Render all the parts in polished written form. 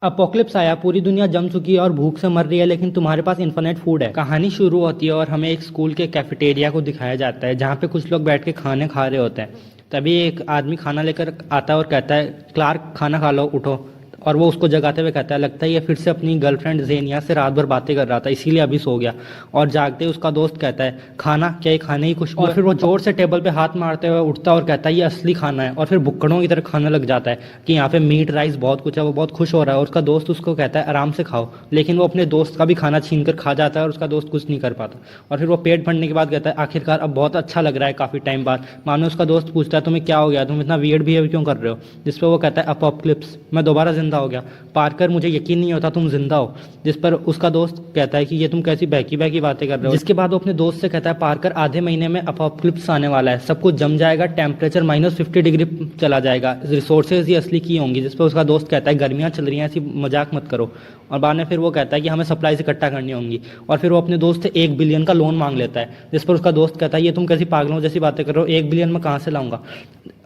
Apocalypse आया, पूरी दुनिया जम चुकी है और भूख से मर रही है, लेकिन तुम्हारे पास इन्फिनिट फूड है। कहानी शुरू होती है और हमें एक स्कूल के कैफेटेरिया को दिखाया जाता है जहाँ पे कुछ लोग बैठ के खाने खा रहे होते हैं। तभी एक आदमी खाना लेकर आता है और कहता है, क्लार्क खाना खा लो, उठो। और वो उसको जगाते हुए कहता है, लगता है ये फिर से अपनी गर्लफ्रेंड जेनिया से रात भर बातें कर रहा था, इसीलिए अभी सो गया। और जागते ही उसका दोस्त कहता है, खाना क्या, ये खाने की खुशबू है? और फिर वो जोर से टेबल पे हाथ मारते हुए उठता है और कहता है, ये असली खाना है। और फिर भुक्कड़ों की तरह खाने लग जाता है कि यहाँ पे मीट राइस बहुत कुछ है। वो बहुत खुश हो रहा है और उसका दोस्त उसको कहता है, आराम से खाओ, लेकिन वो अपने दोस्त का भी खाना छीन कर खा जाता है और उसका दोस्त कुछ नहीं कर पाता। और फिर वो पेट भरने के बाद कहता है, आखिरकार अब बहुत अच्छा लग रहा है काफ़ी टाइम बाद। मानो उसका दोस्त पूछता है, तुम्हें क्या हो गया, तुम इतना वियर्ड बिहेव क्यों कर रहे हो? जिस पर वो कहता है, अपोक्लिप्स, मैं दोबारा जिंदा हो गया। पार्कर, मुझे यकीन नहीं होता तुम जिंदा हो। जिस पर उसका दोस्त कहता है कि ये तुम कैसी बहकी बहकी बातें कर रहे हो। जिसके बाद वो अपने दोस्त से कहता है, पार्कर, आधे महीने में अपोक्लिप्स आने वाला है, सब कुछ जम जाएगा, टेम्परेचर -50 डिग्री चला जाएगा, रिसोर्सेज ही असली की होंगी। जिस पर उसका दोस्त कहता है, गर्मियाँ चल रही हैं, ऐसी मजाक मत करो। और बाद में फिर वो कहता है कि हमें सप्लाईज इकट्ठा करनी होंगी। और फिर वो अपने दोस्त से 1 बिलियन का लोन मांग लेता है। जिस पर उसका दोस्त कहता है, ये तुम कैसी पागलों जैसी बातें कर रहे हो, 1 बिलियन में कहाँ से लाऊंगा?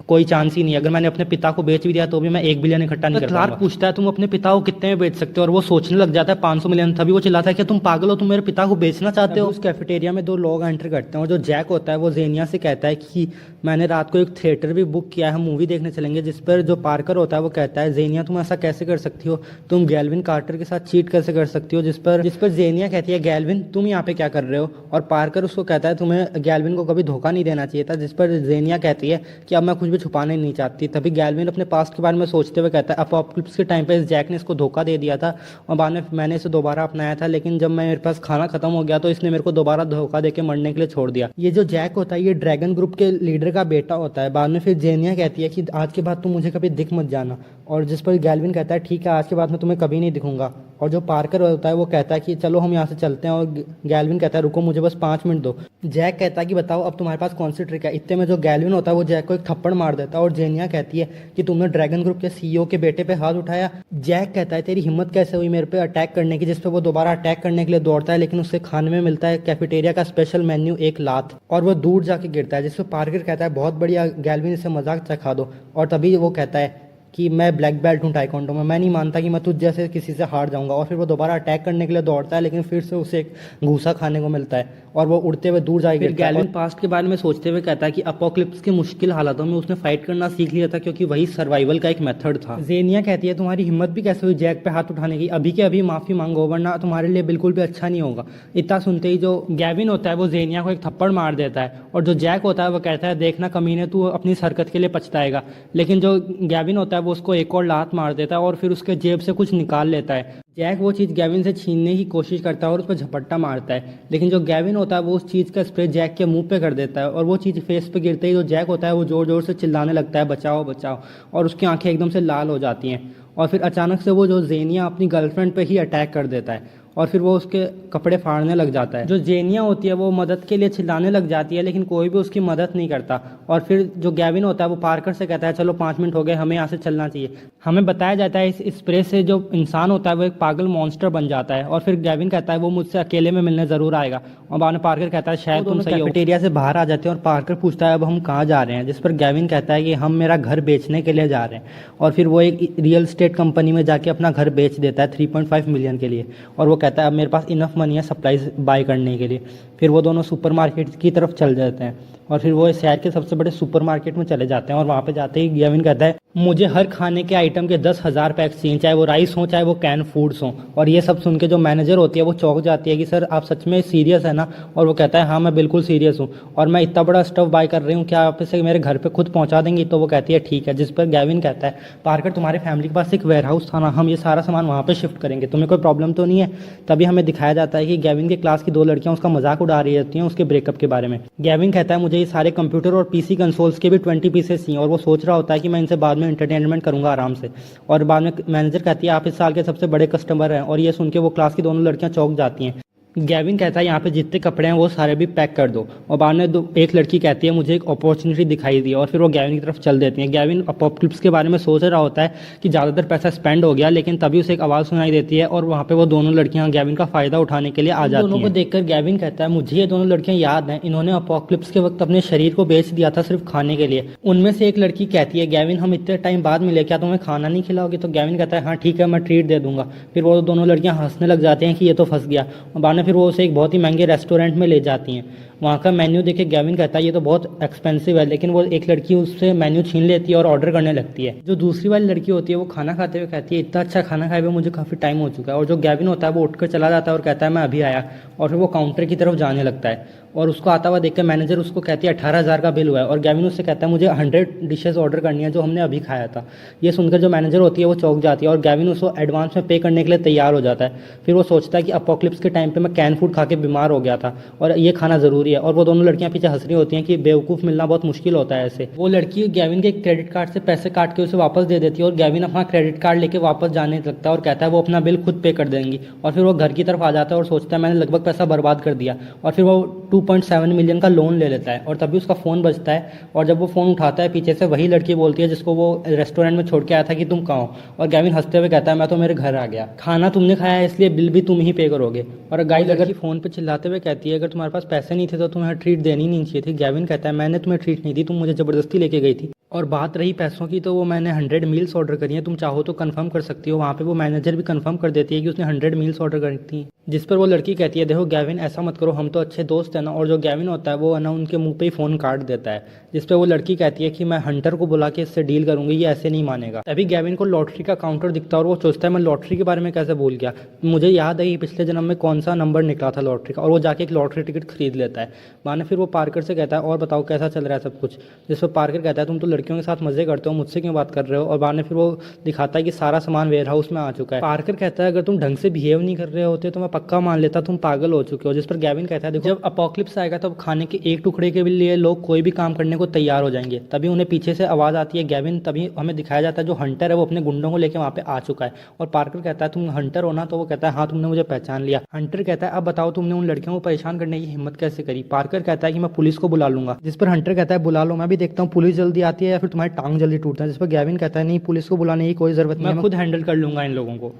कोई चांस ही नहीं है। अगर मैंने अपने पिता को बेच भी दिया तो भी मैं 1 बिलियन इकट्ठा नहीं कर पाऊंगा। क्लार्क पूछता है, तुम अपने पिता को कितने में बेच सकते हो? और वो सोचने लग जाता है 500 मिलियन। तभी वो चिल्लाता है कि तुम पागल हो, तुम मेरे पिता को बेचना चाहते हो? उस कैफेटेरिया में दो लोग एंटर करते हैं और जो जैक होता है वो जेनिया से कहता है कि मैंने रात को एक थिएटर भी बुक किया है, हम मूवी देखने चलेंगे। जिस पर जो पार्कर होता है वो कहता है, जेनिया तुम ऐसा कैसे कर सकती हो, तुम गैल्विन कार्टर के साथ चीट कैसे कर सकती हो? जिस पर जेनिया कहती है, गैल्विन तुम यहाँ पे क्या कर रहे हो? और पार्कर उसको कहता है, तुम्हें गैल्विन को कभी धोखा नहीं देना चाहिए था। जिस पर जेनिया कहती है कि अब मैं कुछ भी छुपाने नहीं चाहती। तभी गैल्विन अपने पास्ट के बारे में सोचते हुए कहता है, अपोक्लिप्स के टाइम पे इस जैक ने इसको धोखा दे दिया था और बाद में मैंने इसे दोबारा अपनाया था, लेकिन जब मेरे पास खाना खत्म हो गया तो इसने मेरे को दोबारा धोखा देके मरने के लिए छोड़ दिया। ये जो जैक होता है ये ड्रैगन ग्रुप के लीडर का बेटा होता है। बाद में फिर जेनिया कहती है कि आज के बाद तुम मुझे कभी दिख मत जाना। और जिस पर गैल्विन कहता है, ठीक है, आज के बाद मैं तुम्हें कभी नहीं दिखूंगा। और जो पार्कर होता है वो कहता है कि चलो हम यहाँ से चलते हैं। और गैल्विन कहता है, रुको, मुझे बस 5 मिनट दो। जैक कहता है कि बताओ अब तुम्हारे पास कौन सी ट्रिक है? इतने में जो गैल्विन होता है वो जैक को एक थप्पड़ मार देता है। और जेनिया कहती है कि तुमने ड्रैगन ग्रुप के सीईओ के बेटे पे हाथ उठाया। जैक कहता है, तेरी हिम्मत कैसे हुई मेरे पे अटैक करने की? जिस पे वो दोबारा अटैक करने के लिए दौड़ता है, लेकिन उससे खाने में मिलता है कैफेटेरिया का स्पेशल मेन्यू, एक लात, और वो दूर जाके गिरता है। जिसपे पार्कर कहता है, बहुत बढ़िया गैल्विन, इसे मजाक चखा दो। और तभी वो कहता है कि मैं ब्लैक बेल्ट हूँ टाइकोंडो में, मैं नहीं मानता कि मैं तुझ जैसे किसी से हार जाऊंगा। और फिर वो दोबारा अटैक करने के लिए दौड़ता है, लेकिन फिर से उसे एक घूसा खाने को मिलता है और वो उड़ते हुए दूर जाएगा। फिर गैल्विन पास्ट के बारे में सोचते हुए कहता है कि अपोक्लिप्स की मुश्किल हालातों में उसने फाइट करना सीख लिया था, क्योंकि वही सर्वाइवल का एक मेथड था। जेनिया कहती है, तुम्हारी हिम्मत भी कैसे हुई जैक पे हाथ उठाने की? अभी के अभी माफी मांगो, वरना तुम्हारे लिए बिल्कुल भी अच्छा नहीं होगा। इतना सुनते ही जो गैविन होता है वो जेनिया को एक थप्पड़ मार देता है। और जो जैक होता है वो कहता है, देखना कमीने, तू अपनी इस हरकत के लिए पछताएगा। लेकिन जो गैविन होता है वो उसको एक और लात मार देता है और फिर उसके जेब से कुछ निकाल लेता है। जैक वो चीज़ गैविन से छीनने की कोशिश करता है और उस पर झपट्टा मारता है, लेकिन जो गैविन होता है वो उस चीज़ का स्प्रे जैक के मुंह पे कर देता है और वो चीज़ फेस पे गिरते ही जो जैक होता है वो ज़ोर ज़ोर से चिल्लाने लगता है, बचाओ बचाओ। और उसकी आंखें एकदम से लाल हो जाती हैं। और फिर अचानक से वो जो जेनिया अपनी गर्लफ्रेंड पे ही अटैक कर देता है और फिर वो उसके कपड़े फाड़ने लग जाता है। जो जेनिया होती है वो मदद के लिए चिल्लाने लग जाती है, लेकिन कोई भी उसकी मदद नहीं करता। और फिर जो गैविन होता है वो पार्कर से कहता है, चलो 5 मिनट हो गए, हमें यहाँ से चलना चाहिए। हमें बताया जाता है इस स्प्रे से जो इंसान होता है वो एक पागल मॉन्स्टर बन जाता है। और फिर गैविन कहता है, वो मुझसे अकेले में मिलने ज़रूर आएगा। और बाद में पार्कर कहता है, शायद तुम सही हो। कैफेटेरिया से बाहर आ जाते हैं और पार्कर पूछता है, अब हम कहाँ जा रहे हैं? जिस पर गैविन कहता है कि हम मेरा घर बेचने के लिए जा रहे हैं। और फिर वो एक रियल एस्टेट कंपनी में जाके अपना घर बेच देता है 3.5 मिलियन के लिए। और वो कहता है, अब मेरे पास इनफ मनी है सप्लाईज बाय करने के लिए। फिर वो दोनों सुपरमार्केट की तरफ चल जाते हैं और फिर वो शहर के सबसे बड़े सुपरमार्केट में चले जाते हैं। और वहाँ पे जाते ही गैविन कहता है, मुझे हर खाने के आइटम के 10,000 पैक्स चाहिए, चाहे वो राइस हो चाहे वो कैन फूड्स हो। और ये सब सुन के जो मैनेजर होती है वो चौंक जाती है कि सर आप सच में सीरियस है ना? और वो कहता है, हाँ मैं बिल्कुल सीरियस हूँ और मैं इतना बड़ा स्टफ बाय कर रही हूँ, क्या आप इसे मेरे घर पे खुद पहुँचा देंगी? तो वो कहती है ठीक है। जिस पर गैविन कहता है, पार्कर तुम्हारे फैमिली के पास एक वेयर हाउस था ना, हम ये सारा सामान वहाँ पे शिफ्ट करेंगे, तुम्हें कोई प्रॉब्लम तो नहीं है? तभी हमें दिखाया जाता है कि गैविन के क्लास की 2 लड़कियाँ उसका मजाक उड़ा रही होती हैं उसके ब्रेकअप के बारे में। गैविन कहता है, मुझे ये सारे कंप्यूटर और पीसी कंसोल्स के भी 20 पीसेस चाहिए। और वो सोच रहा होता है कि मैं इनसे बाद में एंटरटेनमेंट करूंगा आराम से। और बाद में मैनेजर कहती है, आप इस साल के सबसे बड़े कस्टमर हैं। और ये सुन के वो क्लास की दोनों लड़कियां चौंक जाती हैं। गैविन कहता है यहाँ पे जितने कपड़े हैं वो सारे भी पैक कर दो। और बाद में एक लड़की कहती है मुझे एक अपॉर्चुनिटी दिखाई दी, और फिर वो गैविन की तरफ चल देती है। गैविन अपोकलिप्स के बारे में सोच रहा होता है कि ज़्यादातर पैसा स्पेंड हो गया, लेकिन तभी उसे एक आवाज़ सुनाई देती है और वहाँ पे वो दोनों लड़कियाँ गैविन का फ़ायदा उठाने के लिए आ जाती हैं। दोनों को देखकर गैविन कहता है मुझे ये दोनों लड़कियाँ याद हैं, इन्होंने अपोकलिप्स के वक्त अपने शरीर को बेच दिया था सिर्फ खाने के लिए। उनमें से एक लड़की कहती है गैविन हम इतने टाइम बाद मिले, क्या तुम्हें खाना नहीं खिलाओगे? तो गैविन कहता है हाँ ठीक है, मैं ट्रीट दे दूंगा। फिर वो दोनों लड़कियाँ हंसने लग जाते हैं कि ये तो फंस गया। और बाद में फिर वो उसे एक बहुत ही महंगे रेस्टोरेंट में ले जाती हैं। वहाँ का मेन्यू देखे गैविन कहता है ये तो बहुत एक्सपेंसिव है, लेकिन वो एक लड़की उससे मेन्यू छीन लेती है और ऑर्डर करने लगती है। जो दूसरी वाली लड़की होती है वो खाना खाते हुए कहती है इतना अच्छा खाना खाए हुए मुझे काफ़ी टाइम हो चुका है। और जो गैविन होता है वो उठकर चला जाता है और कहता है मैं अभी आया, और फिर वो काउंटर की तरफ जाने लगता है। और उसको आता हुआ देखकर मैनेजर उसको कहती है 18,000 का बिल हुआ है। और गैविन उससे कहता है मुझे 100 डिशेस ऑर्डर करनी है जो हमने अभी खाया था। ये सुनकर जो मैनेजर होती है वो चौंक जाती है और गैविन उसको एडवांस में पे करने के लिए तैयार हो जाता है। फिर वो सोचता है कि अपोकलिप्स के टाइम पे मैं कैन फूड खा के बीमार हो गया था और ये खाना ज़रूरी है। और वो दोनों लड़कियां पीछे हंस रही होती हैं कि बेवकूफ़ मिलना बहुत मुश्किल होता है ऐसे। वो लड़की गैविन के क्रेडिट कार्ड से पैसे काट के उसे वापस दे देती है और गैविन अपना क्रेडिट कार्ड लेके वापस जाने लगता है और कहता है वो अपना बिल खुद पे कर देंगी। और फिर वो घर की तरफ आ जाता है और सोचता है मैंने लगभग पैसा बर्बाद कर दिया। और फिर वो 2.7 मिलियन का लोन ले लेता है। और तभी उसका फ़ोन बजता है और जब वो फ़ोन उठाता है पीछे से वही लड़की बोलती है जिसको वो रेस्टोरेंट में छोड़ के आया था कि तुम कहाँ हो। और गैविन हंसते हुए कहता है मैं तो मेरे घर आ गया, खाना तुमने खाया है इसलिए बिल भी तुम ही पे करोगे। और गाइस अगर फ़ोन पे चिल्लाते हुए कहती है अगर तुम्हारे पास पैसे नहीं थे तो तुम्हें ट्रीट देनी नहीं चाहिए थी। गैविन कहता है मैंने तुम्हें ट्रीट नहीं दी, तुम मुझे ज़बरदस्ती लेके गई थी। और बात रही पैसों की तो वो मैंने 100 मील्स ऑर्डर करी हैं, तुम चाहो तो कंफर्म कर सकती हो। वहाँ पे वो मैनेजर भी कंफर्म कर देती है कि उसने 100 मील्स ऑर्डर करी थी। जिस पर वो लड़की कहती है देखो गैविन ऐसा मत करो, हम तो अच्छे दोस्त हैं ना। और जो गैविन होता है वो ना उनके मुंह पे ही फ़ोन काट देता है। जिस पर वो लड़की कहती है कि मैं हंटर को बुला के इससे डील करूंगी, ये ऐसे नहीं मानेगा। तभी गैविन को लॉटरी का काउंटर दिखता है और वो सोचता है मैं लॉटरी के बारे में कैसे भूल गया, मुझे याद है कि पिछले जन्म में कौन सा नंबर निकला था लॉटरी का। और वो जाके एक लॉटरी टिकट खरीद लेता है। माने फिर वो पार्कर से कहता है और बताओ कैसा चल रहा है सब कुछ। जिस पर पार्कर कहता है तुम तो लड़कियों के साथ मजे करते हो, मुझसे क्यों बात कर रहे हो। और बाद में फिर वो दिखाता है कि सारा सामान वेयर हाउस में आ चुका है। पार्कर कहता है अगर तुम ढंग से बिहेव नहीं कर रहे होते तो मैं पक्का मान लेता तुम पागल हो चुके हो। जिस पर गैविन कहता है देखो जब अपोकलिप्स आएगा तब खाने के एक टुकड़े के लिए लोग कोई भी काम करने को तैयार हो जाएंगे। तभी उन्हें पीछे से आवाज़ आती है गैविन, तभी हमें दिखाया जाता है जो हंटर है वो अपने गुंडों को लेकर वहाँ पे आ चुका है। और पार्कर कहता है तुम हंटर हो ना, तो वो कहता है हाँ तुमने मुझे पहचान लिया। हंटर कहता है अब बताओ तुमने उन लड़कियों को परेशान करने की हिम्मत कैसे करी। पार्कर कहता है कि मैं पुलिस को बुला लूंगा। जिस पर हंटर कहता है बुला लो, मैं भी देखता हूँ पुलिस जल्दी आती है या फिर तुम्हारी टांग जल्दी टूटता है। जिस पर गैविन कहता है नहीं पुलिस को बुलाने की कोई ज़रूरत नहीं, मैं खुद हैंडल कर लूंगा इन लोगों को।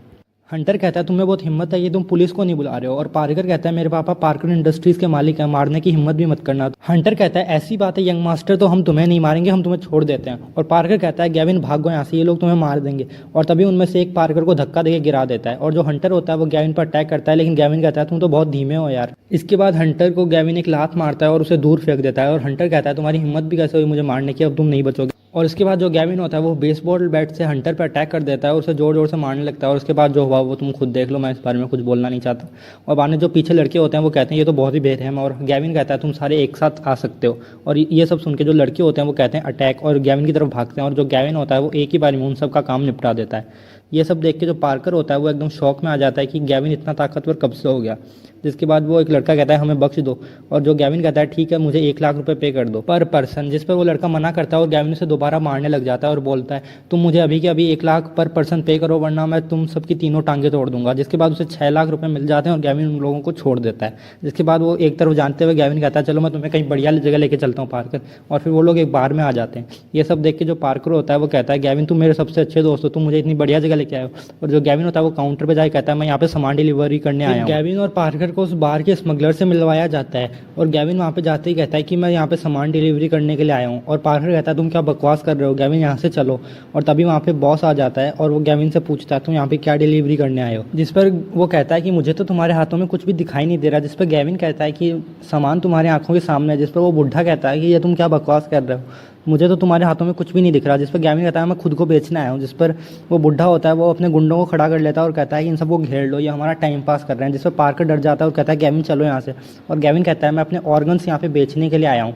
हंटर कहता है तुम्हें बहुत हिम्मत है ये तुम पुलिस को नहीं बुला रहे हो। और पार्कर कहता है मेरे पापा पार्कर इंडस्ट्रीज के मालिक हैं, मारने की हिम्मत भी मत करना। हंटर कहता है ऐसी बात है यंग मास्टर, तो हम तुम्हें नहीं मारेंगे, हम तुम्हें छोड़ देते हैं। और पार्कर कहता है गैविन भागो यहाँ से, ये लोग तुम्हें मार देंगे। और तभी उनमें से एक पार्कर को धक्का देके गिरा देता है। और जो हंटर होता है वो गैविन पर अटैक करता है, लेकिन गैविन कहता है तुम तो बहुत धीमे हो यार। इसके बाद हंटर को गैविन एक लात मारता है और उसे दूर फेंक देता है। और हंटर कहता है तुम्हारी हिम्मत भी कैसे हुई मुझे मारने की, अब तुम नहीं बचोगे। और इसके बाद जो गैविन होता है वो बेसबॉल बैट से हंटर पर अटैक कर देता है और उसे जोर जोर से मारने लगता है। और उसके बाद जो हुआ वो तुम खुद देख लो, मैं इस बारे में कुछ बोलना नहीं चाहता। और बाद में जो पीछे लड़के होते हैं वो कहते हैं ये तो बहुत ही बेरहम है। और गैविन कहता है तुम सारे एक साथ आ सकते हो। और ये सब सुन के जो लड़के होते हैं वो कहते हैं अटैक, और गैविन की तरफ भागते हैं। और जो गैविन होता है वो एक ही बार में उन सब का काम निपटा देता है। ये सब देख के जो पार्कर होता है वो एकदम शौक में आ जाता है कि गैविन इतना ताकतवर कब से हो गया। जिसके बाद वो एक लड़का कहता है हमें बख्श दो। और जो गैविन कहता है ठीक है मुझे 1 लाख रुपए पे कर दो पर पर्सन। जिस पर वो लड़का मना करता है और गैविन उसे दोबारा मारने लग जाता है और बोलता है तुम मुझे अभी के अभी 1 लाख पर पर्सन पे करो वरना मैं तुम सबकी तीनों टांगे तोड़ दूंगा। जिसके बाद उसे 6 लाख रुपए मिल जाते हैं और गैविन उन लोगों को छोड़ देता है। जिसके बाद वो एक तरफ जानते हुए गैविन कहता है चलो मैं तुम्हें कहीं बढ़िया जगह लेके चलता हूँ पार्कर। और फिर वो लोग एक बार में आ जाते हैं। ये सब देख के जो पार्कर होता है वो कहता है गैविन तुम मेरे सबसे अच्छे दोस्त हो, तुम मुझे इतनी बढ़िया जगह लेके आए हो। और जो गैविन होता है वो काउंटर पे जाके कहता है मैं यहाँ पे सामान डिलीवरी करने आया हूँ। गैविन और पार्कर को उस बार के स्मगलर से मिलवाया जाता है और गैविन वहाँ पे जाते ही कहता है कि मैं यहाँ पे सामान डिलीवरी करने के लिए आया हूँ। और पार्कर कहता है तुम क्या बकवास कर रहे हो गैविन, यहाँ से चलो। और तभी वहाँ पे बॉस आ जाता है और वो गैविन से पूछता है तुम यहाँ पे क्या डिलीवरी करने आए हो। जिस पर वो कहता है कि मुझे तो तुम्हारे हाथों में कुछ भी दिखाई नहीं दे रहा। जिस पर गैविन कहता है कि सामान तुम्हारे आंखों के सामने है। जिस पर वो बुढ़ा कहता है कि ये तुम क्या बकवास कर रहे हो, मुझे तो तुम्हारे हाथों में कुछ भी नहीं दिख रहा। जिस पर गैविन कहता है मैं खुद को बेचने आया हूँ। जिस पर वो बुढ़ा होता है वो अपने गुंडों को खड़ा कर लेता है और कहता है कि इन सबको घेर लो, ये हमारा टाइम पास कर रहे हैं। जिस पर पार्कर डर जाता है और कहता है गैविन चलो यहाँ से। और गैविन कहता है मैं अपने ऑर्गन्स यहाँ पे बेचने के लिए आया हूँ,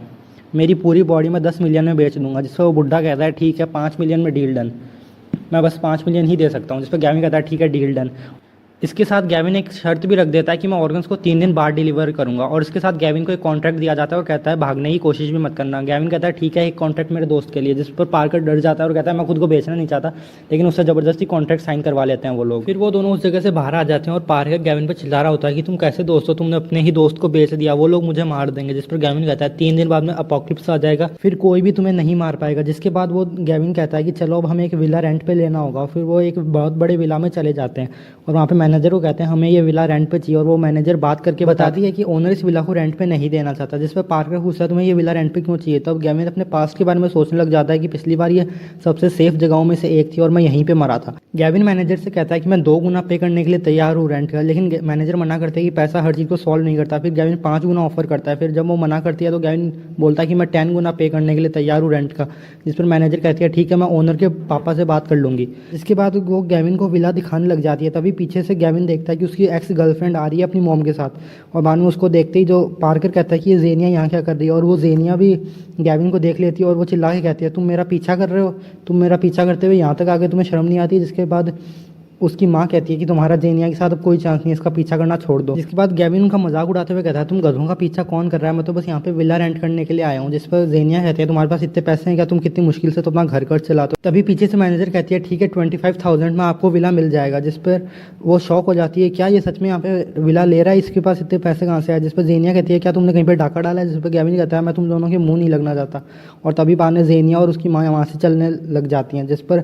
मेरी पूरी बॉडी में 10 मिलियन में बेच दूंगा। जिस पर वो बुढ़ा कहता है ठीक है 5 मिलियन में डील डन, मैं बस 5 मिलियन ही दे सकता हूँ। जिस पर गैविन कहता है ठीक है डील डन। इसके साथ गैविन एक शर्त भी रख देता है कि मैं ऑर्गन्स को 3 दिन बाद डिलीवर करूंगा, और इसके साथ गैविन को एक कॉन्ट्रैक्ट दिया जाता है और कहता है भागने की कोशिश भी मत करना। गैविन कहता है ठीक है, एक कॉन्ट्रैक्ट मेरे दोस्त के लिए, जिस पर पार्कर डर जाता है और कहता है मैं खुद को बेचना नहीं चाहता, लेकिन उससे ज़बरदस्ती कॉन्ट्रैक्ट साइन करवा लेते हैं वो लोग। फिर वो दोनों उस जगह से बाहर आ जाते हैं और पार्कर गैविन पर चिल्ला रहा होता है कि तुम कैसे दोस्त हो, तुमने अपने ही दोस्त को बेच दिया, वो लोग मुझे मार देंगे। जिस पर गैविन कहता है 3 दिन बाद में अपोक्लिप्स आ जाएगा, फिर कोई भी तुम्हें नहीं मार पाएगा। जिसके बाद वो गैविन कहता है कि चलो अब हमें एक विला रेंट पे लेना होगा। फिर वो एक बहुत बड़े विला में चले जाते हैं और वहाँ पे मैनेजर को कहते हैं हमें ये विला रेंट पे चाहिए, और वो मैनेजर बात करके बताती है कि ओनर इस विला को रेंट पे नहीं देना चाहता। जिस पर पार्कर पूछता है तुम्हें ये विला रेंट पे क्यों चाहिए। तब गैविन अपने पास्ट के बारे में सोचने लग जाता है कि पिछली बार ये सबसे सेफ जगहों में से एक थी और मैं यहीं पे मरा था। गैविन मैनेजर से कहता है कि मैं 2 गुना पे करने के लिए तैयार हूँ रेंट का, लेकिन मैनेजर मना करते हैं कि पैसा हर चीज़ को सॉल्व नहीं करता। फिर गैविन 5 गुना ऑफर करता है। फिर जब वो मना करती है तो गैविन बोलता है कि मैं 10 गुना पे करने के लिए तैयार हूँ रेंट का। जिस पर मैनेजर कहती है ठीक है, मैं ओनर के पापा से बात कर लूँगी। इसके बाद वो गैविन को विला दिखाने लग जाती है। तभी पीछे से गैविन देखता है कि उसकी एक्स गर्लफ्रेंड आ रही है अपनी मॉम के साथ, और बाद में उसको देखते ही जो पार्कर कहता है कि ये जेनिया यहाँ क्या कर रही है, और वो जेनिया भी गैविन को देख लेती है और वो चिल्ला के कहती है तुम मेरा पीछा कर रहे हो, तुम मेरा पीछा करते हुए यहाँ तक आ गए, तुम्हें शर्म नहीं आती। जिसके बाद उसकी माँ कहती है कि तुम्हारा जेनिया के साथ अब कोई चांस नहीं है, इसका पीछा करना छोड़ दो। जिसके बाद गैविन उनका मजाक उड़ाते हुए कहता है तुम गधों का पीछा कौन कर रहा है, मैं तो बस यहाँ पे विला रेंट करने के लिए आया हूँ। जिस पर जेनिया कहती है तुम्हारे पास इतने पैसे हैं क्या, तुम कितनी मुश्किल से तो अपना घर खर्च चलाते हो। तभी पीछे से मैनेजर कहती है ठीक है 25,000 में आपको विला मिल जाएगा। जिस पर वो शौक हो जाती है, क्या ये सच में यहाँ पे विला ले रहा है, इसके पास इतने पैसे कहाँ से आए। जिस पर जेनिया कहती है क्या तुमने कहीं पर डाका डाला है। जिस पर गैविन कहता है मैं तुम दोनों के मुँह नहीं लगना चाहता। और तभी बाद में जेनिया और उसकी माँ वहाँ से चलने लग जाती हैं। जिस पर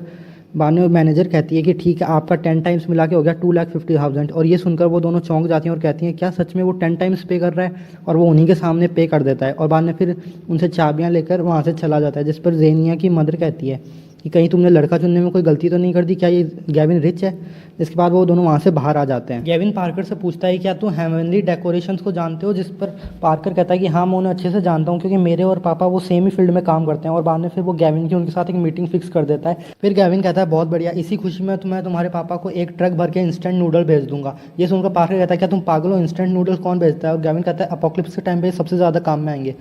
बाद में मैनेजर कहती है कि ठीक है आपका 10 टाइम्स मिला के हो गया 2,50,000। और ये सुनकर वो दोनों चौंक जाती हैं और कहती हैं क्या सच में वो 10 टाइम्स पे कर रहा है, और वो उन्हीं के सामने पे कर देता है। और बाद में फिर उनसे चाबियां लेकर वहाँ से चला जाता है। जिस पर जेनिया की मदर कहती है कि कहीं तुमने लड़का चुनने में कोई गलती तो नहीं कर दी, क्या ये गैविन रिच है। इसके बाद वो दोनों वहाँ से बाहर आ जाते हैं। गैविन पार्कर से पूछता है क्या तू हेवनली डेकोरेशंस को जानते हो। जिस पर पार्कर कहता है कि हाँ मैं उन्हें अच्छे से जानता हूँ क्योंकि मेरे और पापा वो सेम ही फील्ड में काम करते हैं। और बाद में फिर वो गैविन की उनके साथ एक मीटिंग फिक्स कर देता है। फिर गैविन कहता है बहुत बढ़िया, इसी खुशी में मैं तुम्हारे पापा को एक ट्रक भर के इंस्टेंट नूडल भेज दूंगा। ये सुनकर पार्कर कहता है क्या तुम पागल हो, इंस्टेंट नूडल्स कौन भेजता है। और गैविन कहता है अपोक्लिप्स के टाइम पे सबसे ज़्यादा काम में आएंगे।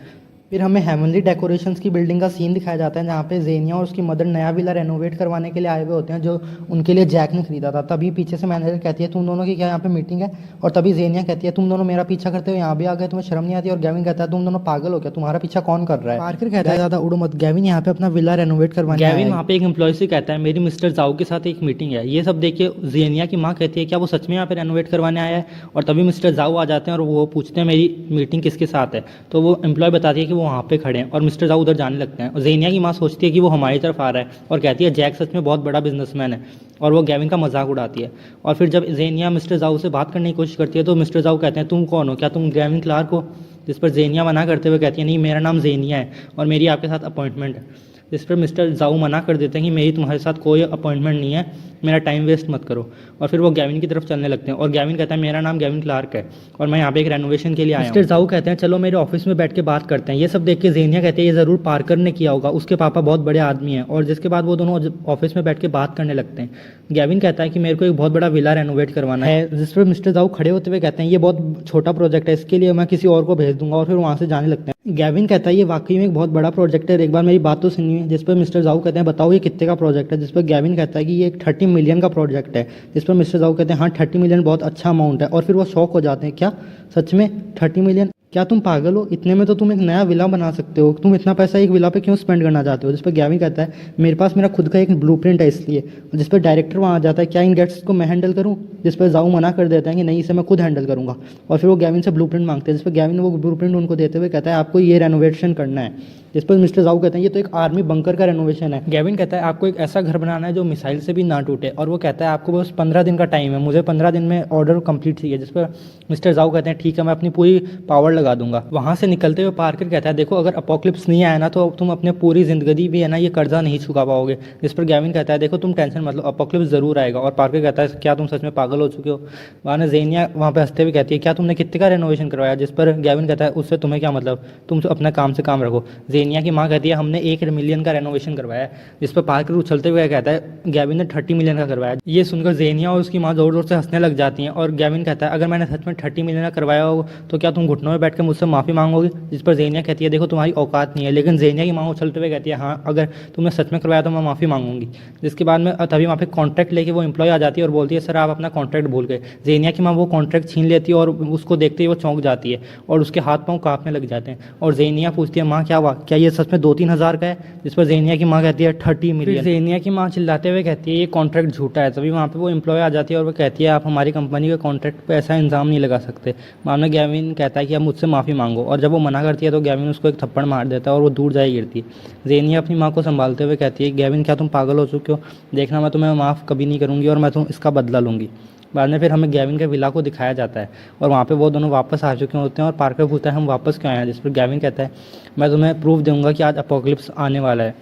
फिर हमें हेवनली डेकोरेशंस की बिल्डिंग का सीन दिखाया जाता है जहाँ पे जेनिया और उसकी मदर नया विला रेनोवेट करवाने के लिए आए हुए होते हैं जो उनके लिए जैक ने खरीदा था। तभी पीछे से मैनेजर कहती है तुम दोनों की क्या यहाँ पे मीटिंग है। और तभी जेनिया कहती है तुम दोनों मेरा पीछा करते हुए यहाँ भी आ गए, तुम्हें शर्म नहीं आती। और गैविन कहता है तुम दोनों पागल हो क्या, तुम्हारा पीछा कौन कर रहा है। पार्कर कहता है ज़्यादा उड़ो मत, गैविन यहाँ पे अपना विला रेनोवेट करवाने गैविन वहाँ पे एक एम्प्लॉय से कहता है मेरी मिस्टर जाओ के साथ एक मीटिंग है। ये सब देखिए जेनिया की माँ कहती है क्या वो सच में यहाँ पे रेनोवेट करवाने आया है। और तभी मिस्टर जाओ आ जाते हैं और वो पूछते हैं मेरी मीटिंग किसके साथ है। तो वो एम्प्लॉय बताती है कि वो वहाँ पे खड़े हैं और मिस्टर जाओ उधर जाने लगते हैं। और जेनिया की माँ सोचती है कि वो हमारी तरफ आ रहा है और कहती है जैक सच में बहुत बड़ा बिजनेसमैन है, और वो गैविन का मजाक उड़ाती है। और फिर जब जेनिया मिस्टर जाओ से बात करने की कोशिश करती है तो मिस्टर जाओ कहते हैं तुम कौन हो, क्या तुम गैविन क्लार्क हो। जिस पर जेनिया मना करते हुए कहती है नहीं मेरा नाम जेनिया है और मेरी आपके साथ अपॉइंटमेंट है। जिस पर मिस्टर जाऊ मना कर देते हैं कि मेरी तुम्हारे साथ कोई अपॉइंटमेंट नहीं है, मेरा टाइम वेस्ट मत करो। और फिर वो गैविन की तरफ चलने लगते हैं और गैविन कहता है मेरा नाम गैविन क्लार्क है और मैं यहाँ पे एक रेनोवेशन के लिए आया हूँ। मिस्टर जाऊ कहते हैं चलो मेरे ऑफिस में बैठ के बात करते हैं। ये सब देख के जेनिया कहते हैं ये ज़रूर पार्कर ने किया होगा, उसके पापा बहुत बड़े आदमी हैं। और जिसके बाद वो दोनों ऑफिस में बैठ के बात करने लगते हैं। गैविन कहता है कि मेरे को एक बहुत बड़ा विला रेनोवेट करवाना है। जिस पर मिस्टर जाऊ खड़े होते हुए कहते हैं ये बहुत छोटा प्रोजेक्ट है, इसके लिए मैं किसी और को भेज दूंगा। और फिर वहाँ से जाने लगते हैं। गैविन कहता है ये वाकई में एक बहुत बड़ा प्रोजेक्ट है, एक बार मेरी बात तो सुनिए। जिस पर मिस्टर जाऊ कहते हैं बताओ ये कितने का प्रोजेक्ट है। जिस पर गैविन कहता है कि ये एक 30 मिलियन का प्रोजेक्ट है। जिस पर मिस्टर जाऊ कहते हैं हाँ 30 मिलियन बहुत अच्छा अमाउंट है। और फिर वो शॉक हो जाते हैं क्या सच में 30 मिलियन, क्या तुम पागल हो, इतने में तो तुम एक नया विला बना सकते हो, तुम इतना पैसा एक विला पे क्यों स्पेंड करना चाहते हो। जिस पर गैविन कहता है मेरे पास मेरा खुद का एक ब्लूप्रिंट है इसलिए। जिस पर डायरेक्टर वहाँ आ जाता है क्या इन गेट्स को मैं हैंडल करूँ। जिस पर जाऊ मना कर देता है कि नहीं इसे मैं खुद हैंडल करूँगा। और फिर वो गैविन से ब्लूप्रिंट मांगते हैं। जिस पर गैविन वो ब्लूप्रिंट उनको देते हुए कहता है आपको ये रेनोवेशन करना है। जिस पर मिस्टर जाऊ कहते हैं ये तो एक आर्मी बंकर का रेनोवेशन है। गैविन कहता है आपको एक ऐसा घर बनाना है जो मिसाइल से भी ना टूटे। और वो कहता है आपको बस 15 दिन का टाइम है, मुझे 15 दिन में ऑर्डर कंप्लीट चाहिए। जिस पर मिस्टर जाऊ कहते हैं ठीक है मैं अपनी पूरी पावर लगा दूंगा। वहाँ से निकलते हुए पार्कर कहता है देखो अगर अपोक्लिप्स नहीं आया ना तो तुम अपने पूरी जिंदगी भी है ना ये कर्जा नहीं चुका पाओगे। जिस पर गैविन कहता है देखो तुम टेंशन मत लो अपोक्लिप्स जरूर आएगा। और पार्कर कहता है क्या तुम सच में पागल हो चुके हो। वहाँ ने जेनिया वहाँ पे हंसते हुए कहती है क्या तुमने कितने का रेनोवेशन करवाया। जिस पर गैविन कहता है उससे तुम्हें क्या मतलब, तुम अपना काम से काम रखो। जेनिया की माँ कहती है हमने 1 मिलियन का रेनोवेशन करवाया है। जिस पर पार्कर उछलते हुए कहता है गैविन ने 30 मिलियन का करवाया। ये सुनकर जेनिया और उसकी माँ जोर जोर से हंसने लग जाती हैं। और गैविन कहता है अगर मैंने सच में 30 मिलियन का करवाया हो तो क्या तुम घुटनों में बैठ बैठ के मुझसे माफ़ी मांगोगी? जिस पर ज़ेनिया कहती है देखो तुम्हारी औकात नहीं है। लेकिन ज़ेनिया की माँ उछलते हुए कहती है हाँ, अगर तुमने सच में करवाया तो मैं माफ़ी मांगूंगी। जिसके बाद में तभी वहाँ पे कॉन्ट्रैक्ट लेके वो एम्प्लॉय आ जाती है और बोलती है सर आप अपना कॉन्ट्रैक्ट भूल गए। ज़ेनिया की माँ वो कॉन्ट्रैक्ट छीन लेती है और उसको देखते ही वो चौंक जाती है और उसके हाथ पाँव काँपने लग जाते हैं। और ज़ेनिया पूछती है माँ क्या हुआ, क्या ये सच में 2-3 हज़ार का है? जिस पर ज़ेनिया की माँ कहती है 30 मिलियन। ज़ेनिया की माँ चिल्लाते हुए कहती है ये कॉन्ट्रैक्ट झूठा है। तभी वहाँ पे वो एम्प्लॉय आ जाती है और वो कहती है आप हमारी कंपनी के कॉन्ट्रैक्ट पे ऐसा इल्ज़ाम नहीं लगा सकते। बाद में गैविन कहता है कि आप मुझसे माफ़ी मांगो और जब वो मना करती है तो गैविन उसको एक थप्पड़ मार देता है और वो दूर जाए गिरती है। ज़ेनिया अपनी माँ को संभालते हुए कहती है गैविन क्या तुम पागल हो चुके हो? देखना मैं तुम्हें माफ़ कभी नहीं करूँगी और मैं इसका बदला लूँगी। बाद में फिर हमें गैविन के विला को दिखाया जाता है और वहाँ पे वो दोनों वापस आ चुके होते हैं और पार्कर पूछता है हम वापस क्यों आए हैं? जिस पर गैविन कहता है मैं तुम्हें प्रूफ दूंगा कि आज अपोकलिप्स आने वाला है।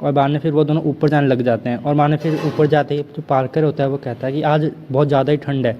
और बाद में फिर वो दोनों ऊपर जाने लग जाते हैं और बाद में फिर ऊपर जाते ही जो पार्कर होता है वो कहता है कि आज बहुत ज़्यादा ही ठंड है।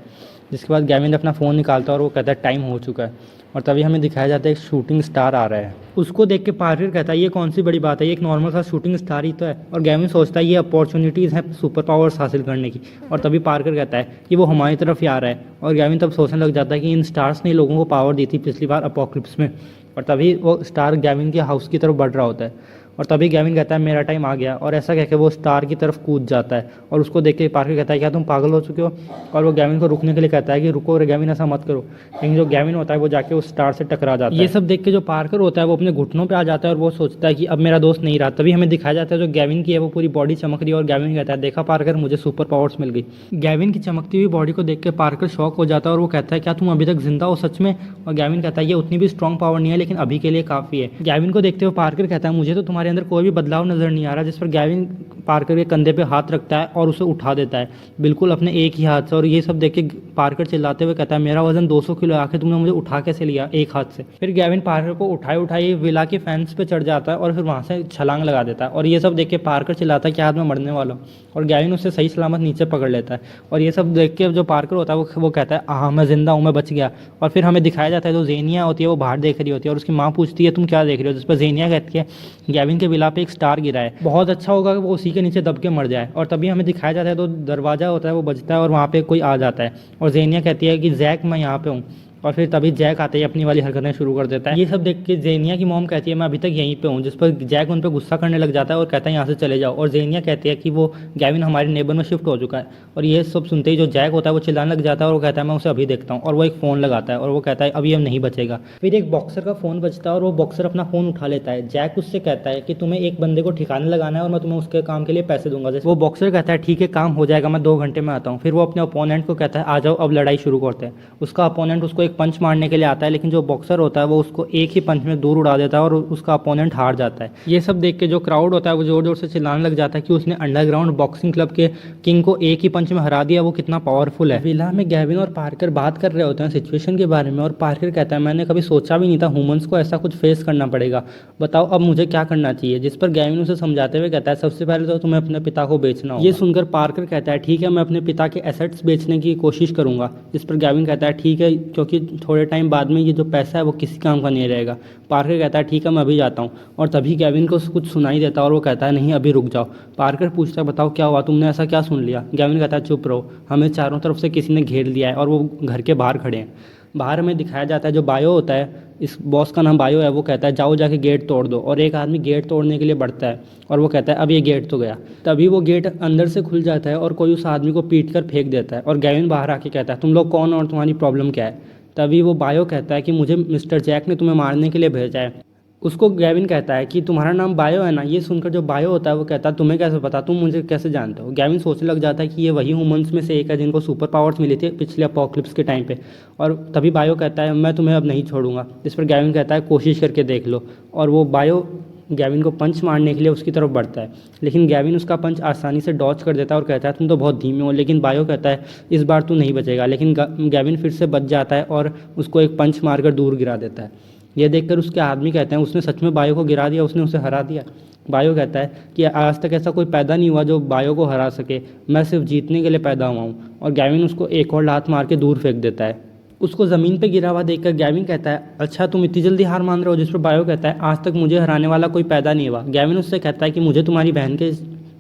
जिसके बाद गैविन अपना फ़ोन निकालता है और वो कहता है टाइम हो चुका है। और तभी हमें दिखाया जाता है एक शूटिंग स्टार आ रहा है। उसको देख के पार्कर कहता है ये कौन सी बड़ी बात है, ये एक नॉर्मल सा शूटिंग स्टार ही तो है। और गैविन सोचता है ये अपॉर्चुनिटीज़ हैं सुपर पावर्स हासिल करने की। और तभी पार्कर कहता है कि वो हमारी तरफ ही आ रहा है। और गैविन तब सोचने लग जाता है कि इन स्टार्स ने लोगों को पावर दी थी पिछली बार अपोकलिप्स में। और तभी वो स्टार गैविन के हाउस की तरफ बढ़ रहा होता है और तभी गैविन कहता है मेरा टाइम आ गया। और ऐसा कह के वो स्टार की तरफ कूद जाता है और उसको देख के पार्कर कहता है क्या तुम पागल हो चुके हो? और वो गैविन को रुकने के लिए कहता है कि रुको रे गैविन ऐसा मत करो। लेकिन जो गैविन होता है वो जाके उस स्टार से टकरा जाता है। ये सब देख के जो पार्कर होता है वो अपने घुटनों पे आ जाता है और वो सोचता है कि अब मेरा दोस्त नहीं रहा। तभी हमें दिखाया जाता है जो गैविन की है वो पूरी बॉडी चमक रही है और गैविन कहता है देखा पार्कर मुझे सुपर पावर्स मिल गई। गैविन की चमकती हुई बॉडी को देख के पार्कर शॉक हो जाता है और वो कहता है क्या तुम अभी तक जिंदा हो सच में? और गैविन कहता है ये उतनी भी स्ट्रॉन्ग पावर नहीं है लेकिन अभी के लिए काफ़ी है। गैविन को देखते हुए पार्कर कहता है मुझे तो तुम्हारे अंदर कोई भी बदलाव नजर नहीं आ रहा। जिस पर गैविन पार्कर के कंधे पे हाथ रखता है और उसे उठा देता है बिल्कुल अपने एक ही हाथ से। और ये सब देख के पार्कर चिल्लाते हुए कहता है मेरा वजन 200 किलो है, आखिर तुमने मुझे उठा कैसे लिया एक हाथ से? फिर गैविन पार्कर को उठाए उठाए विला के फैंस पे चढ़ जाता है और फिर वहाँ से छलांग लगा देता है। और ये सब देख के पार्कर चिल्लाता है कि आज मैं मरने वाला हूँ। और गैविन उससे सही सलामत नीचे पकड़ लेता है। और ये सब देख के जो पार्कर होता है वो कहता है हाँ मैं जिंदा हूँ, मैं बच गया। और फिर हमें दिखाया जाता है जो ज़ेनिया होती है वो बाहर देख रही होती है और उसकी माँ पूछती है तुम क्या देख रहे हो? जिस पर ज़ेनिया कहती है गैविन के विला पे एक स्टार गिरा है, बहुत अच्छा होगा कि वो उसी के नीचे दब के मर जाए। और तभी हमें दिखाया जाता है तो दरवाज़ा होता है वो बजता है और वहाँ पे कोई आ जाता है और ज़ेनिया कहती है कि जैक मैं यहाँ पे हूँ। और फिर तभी जैक आते ही अपनी वाली हरकतें शुरू कर देता है। ये सब देख के ज़ेनिया की मॉम कहती है मैं अभी तक यहीं पे हूँ। जिस पर जैक उन पर गुस्सा करने लग जाता है और कहता है यहाँ से चले जाओ। और ज़ेनिया कहती है कि वो गैविन हमारे नेबर में शिफ्ट हो चुका है। और ये सब सुनते ही जो जैक होता है वो चिल्लाने लग जाता है और वो कहता है मैं उसे अभी देखता हूँ। और वो एक फ़ोन लगाता है और वो कहता है अभी हम नहीं बचेगा। फिर एक बॉक्सर का फ़ोन बजता है और वो बॉक्सर अपना फ़ोन उठा लेता है। जैक उससे कहता है कि तुम्हें एक बंदे को ठिकाने लगाना है और मैं तुम्हें उसके काम के लिए पैसे दूंगा। वो बॉक्सर कहता है ठीक है काम हो जाएगा, मैं 2 घंटे में आता हूँ। फिर वो अपने अपोनेंट को कहता है आ जाओ अब लड़ाई शुरू करते हैं। उसका अपोनेंट उसको एक पंच मारने के लिए आता है लेकिन जो बॉक्सर होता है वो उसको एक ही पंच में दूर उड़ा देता है और उसका अपोनेंट हार जाता है। ये सब देख के जो क्राउड होता है वो जोर जोर से चिल्लाने लग जाता है कि उसने अंडरग्राउंड बॉक्सिंग क्लब के किंग को एक ही पंच में हरा दिया, वो कितना पावरफुल है। विला में गैविन और पार्कर बात कर रहे होते हैं सिचुएशन के बारे में और पार्कर कहता है मैंने कभी सोचा भी नहीं था ह्यूमंस को ऐसा कुछ फेस करना पड़ेगा, बताओ अब मुझे क्या करना चाहिए। जिस पर गैविन उसे समझाते हुए कहता है सबसे पहले तो तुम्हें अपने पिता को बेचना होगा। ये सुनकर पार्कर कहता है ठीक है मैं अपने पिता के एसेट्स बेचने की कोशिश करूंगा। जिस पर गैविन कहता है ठीक है क्योंकि थोड़े टाइम बाद में ये जो पैसा है वो किसी काम का नहीं रहेगा। पार्कर कहता है ठीक है मैं अभी जाता हूँ। और तभी गैविन को कुछ सुनाई देता है और वो कहता है नहीं अभी रुक जाओ। पार्कर पूछता है बताओ क्या हुआ, तुमने ऐसा क्या सुन लिया? गैविन कहता है चुप रहो, हमें चारों तरफ से किसी ने घेर लिया है और वो घर के बाहर खड़े हैं। बाहर हमें दिखाया जाता है जो बायो होता है, इस बॉस का नाम बायो है, वो कहता है जाओ जाके गेट तोड़ दो। और एक आदमी गेट तोड़ने के लिए बढ़ता है और वो कहता है अब ये गेट तो गया। तभी वो गेट अंदर से खुल जाता है और कोई उस आदमी को पीट कर फेंक देता है। और गैविन बाहर आके कहता है तुम लोग कौन हो और तुम्हारी प्रॉब्लम क्या है? तभी वो बायो कहता है कि मुझे मिस्टर जैक ने तुम्हें मारने के लिए भेजा है। उसको गैविन कहता है कि तुम्हारा नाम बायो है ना? ये सुनकर जो बायो होता है वो कहता है तुम्हें कैसे पता, तुम मुझे कैसे जानते हो? गैविन सोचने लग जाता है कि ये वही ह्यूमंस में से एक है जिनको सुपर पावर्स मिली थी पिछले अपोकलिप्स के टाइम पे। और तभी बायो कहता है मैं तुम्हें अब नहीं छोड़ूंगा। इस पर गैविन कहता है कोशिश करके देख लो। और वो बायो गैविन को पंच मारने के लिए उसकी तरफ बढ़ता है लेकिन गैविन उसका पंच आसानी से डॉच कर देता है और कहता है तुम तो बहुत धीमे हो। लेकिन बायो कहता है इस बार तू नहीं बचेगा। लेकिन गैविन फिर से बच जाता है और उसको एक पंच मारकर दूर गिरा देता है। यह देखकर उसके आदमी कहते हैं उसने सच में बायो को गिरा दिया, उसने उसे हरा दिया। बायो कहता है कि आज तक ऐसा कोई पैदा नहीं हुआ जो बायो को हरा सके, मैं सिर्फ जीतने के लिए पैदा हुआ हूँ। और गैविन उसको एक और लात मार के दूर फेंक देता है। उसको ज़मीन पे गिरा हुआ देखकर गैविन कहता है अच्छा तुम इतनी जल्दी हार मान रहे हो? जिस पर बायो कहता है आज तक मुझे हराने वाला कोई पैदा नहीं हुआ। गैविन उससे कहता है कि मुझे तुम्हारी बहन के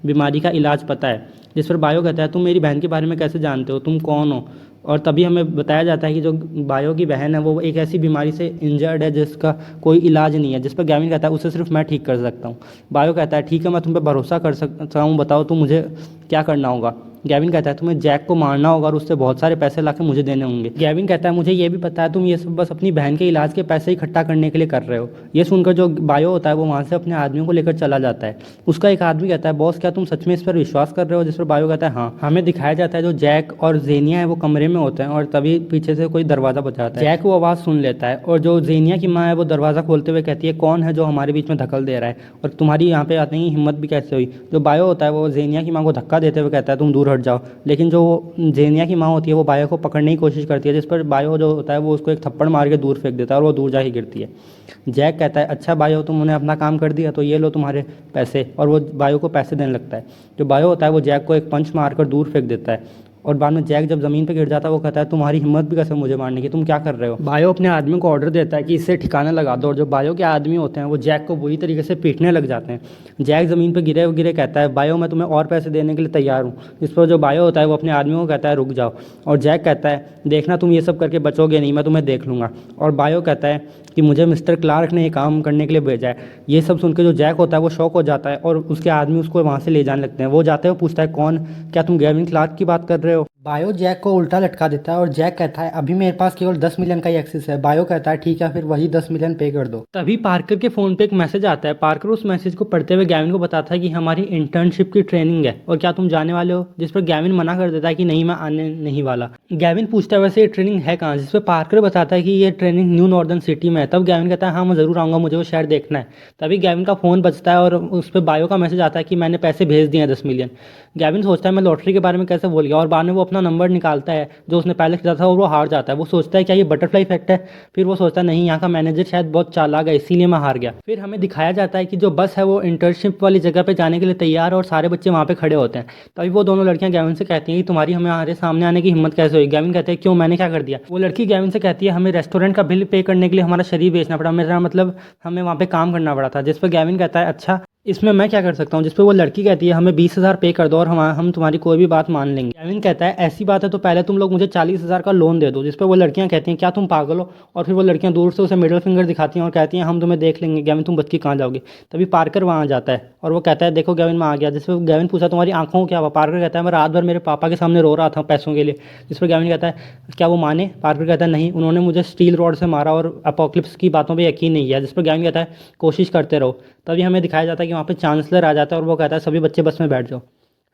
बीमारी का इलाज पता है। जिस पर बायो कहता है तुम मेरी बहन के बारे में कैसे जानते हो, तुम कौन हो। और तभी हमें बताया जाता है कि जो बायो की बहन है वो एक ऐसी बीमारी से इंजर्ड है जिसका कोई इलाज नहीं है। जिस पर गैविन कहता है उसे सिर्फ मैं ठीक कर सकता हूँ। बायो कहता है ठीक है, मैं तुम पे भरोसा कर सकता हूँ, बताओ तो मुझे क्या करना होगा। गैविन कहता है तुम्हें जैक को मारना होगा और उससे बहुत सारे पैसे लाके मुझे देने होंगे। गैविन कहता है मुझे ये भी पता है तुम ये सब बस अपनी बहन के इलाज के पैसे इकट्ठा करने के लिए कर रहे हो। ये सुनकर जो बायो होता है वो वहाँ से अपने आदमियों को लेकर चला जाता है। उसका एक आदमी कहता है बॉस क्या तुम सच में इस पर विश्वास कर रहे हो। जिस पर बायो कहता है हाँ। हमें दिखाया जाता है जो जैक और जेनिया है वो कमरे में होते हैं और तभी पीछे से कोई दरवाज़ा बजाता है। जैक वो आवाज़ सुन लेता है और जो जेनिया की माँ है वो दरवाज़ा खोलते हुए कहती है कौन है जो हमारे बीच में धक्कल दे रहा है और तुम्हारी यहाँ पे आने की हिम्मत भी कैसे हुई। जो बायो होता है वो जेनिया की माँ को धक्का देते हुए कहता है तुम दूर हट जाओ। लेकिन जो जेनिया की माँ होती है वो बायो को पकड़ने की कोशिश करती है। जिस पर बायो जो होता है वो उसको एक थप्पड़ मार के दूर फेंक देता है और वो दूर जाके गिरती है। जैक कहता है अच्छा बायो तुमने अपना काम कर दिया तो ये लो तुम्हारे पैसे, और वो बायो को पैसे देने लगता है। जो बायो होता है वो जैक को एक पंच मारकर दूर फेंक देता है और बाद में जैक जब ज़मीन पे गिर जाता है वो कहता है तुम्हारी हिम्मत भी कैसे मुझे मारने की, तुम क्या कर रहे हो। बायो अपने आदमी को ऑर्डर देता है कि इससे ठिकाना लगा दो और जो बायो के आदमी होते हैं वो जैक को बुरी तरीके से पीटने लग जाते हैं। जैक ज़मीन पे गिरे गिरे कहता है बायो मैं तुम्हें और पैसे देने के लिए तैयार हूँ। इस पर जो बायो होता है वो अपने आदमियों को कहता है रुक जाओ, और जैक कहता है देखना तुम ये सब करके बचोगे नहीं, मैं तुम्हें देख लूँगा। और बायो कहता है कि मुझे मिस्टर क्लार्क ने ये काम करने के लिए भेजा है। ये सब सुन के जो जैक होता है वो शॉक हो जाता है और उसके आदमी उसको वहाँ से ले जाने लगते हैं। वो जाते हुए पूछता है कौन, क्या तुम गैविन क्लार्क की बात कर रहे हो। बायो जैक को उल्टा लटका देता है और जैक कहता है अभी मेरे पास केवल 10 मिलियन का ही एक्सेस है। बायो कहता है ठीक है फिर वही 10 मिलियन पे कर दो। तभी पार्कर के फ़ोन पे एक मैसेज आता है। पार्कर उस मैसेज को पढ़ते हुए गैविन को बताता है कि हमारी इंटर्नशिप की ट्रेनिंग है और क्या तुम जाने वाले हो। जिस पर गैविन मना कर देता है कि नहीं मैं आने नहीं वाला। गैविन पूछता है वैसे ये ट्रेनिंग है कहाँ, जिस पर पार्कर बताता है कि ये ट्रेनिंग न्यू नॉर्दर्न सिटी में है। तब गैविन कहता है हाँ मैं ज़रूर आऊँगा, मुझे वो शहर देखना है। तभी गैविन का फ़ोन बजता है और उस पर बायो का मैसेज आता है कि मैंने पैसे भेज दिए हैं 10 मिलियन। गैविन सोचता है मैं लॉटरी के बारे में कैसे भूल गया, और बाद में वो अपना नंबर निकालता है जो उसने पहले किया था और वो हार जाता है। वो सोचता है क्या ये बटरफ्लाई इफेक्ट है, फिर वो सोचता है नहीं यहाँ का मैनेजर शायद बहुत चालाक है इसीलिए मैं हार गया। फिर हमें दिखाया जाता है कि जो बस है वो इंटर्नशिप वाली जगह पे जाने के लिए तैयार है और सारे बच्चे वहाँ पे खड़े होते हैं। तभी वो दोनों लड़कियाँ गैविन से कहती हैं कि तुम्हारी हमारे सामने आने की हिम्मत कैसे हुई। गैविन कहते हैं क्यों, मैंने क्या कर दिया। वो लड़की गैविन से कहती है हमें रेस्टोरेंट का बिल पे करने के लिए हमारा शरीर बेचना पड़ा, मेरा मतलब हमें वहाँ पे काम करना पड़ा था। जिस पर गैविन कहता है अच्छा इसमें मैं क्या कर सकता हूँ। जिस पे वो लड़की कहती है हमें 20,000 पे कर दो और हम तुम्हारी कोई भी बात मान लेंगे। गैविन कहता है ऐसी बात है तो पहले तुम लोग मुझे 40,000 का लोन दे दो। जिस पे वो लड़कियाँ कहती हैं क्या तुम पागल हो, और फिर वो लड़कियाँ दूर से उसे मिडिल फिंगर दिखाती हैं और कहती हैं हम तुम्हें देख लेंगे गैविन, तुम बच के कहाँ जाओगे। तभी पार्कर वहाँ आ जाता है और वो कहता है देखो गैविन मैं आ गया। जिस पर गैविन पूछा तुम्हारी आंखों को क्या हुआ। पार्कर कहता है मैं रात भर मेरे पापा के सामने रो रहा था पैसों के लिए। जिस पर गैविन कहता है क्या वो माने। पार्कर कहता है नहीं, उन्होंने मुझे स्टील रॉड से मारा और अपोक्लिप्स की बातों पर यकीन नहीं किया। जिस पर गैविन कहता है कोशिश करते रहो। तभी हमें दिखाया जाता है कि वहाँ पे चांसलर आ जाता है और वो कहता है सभी बच्चे बस में बैठ जाओ।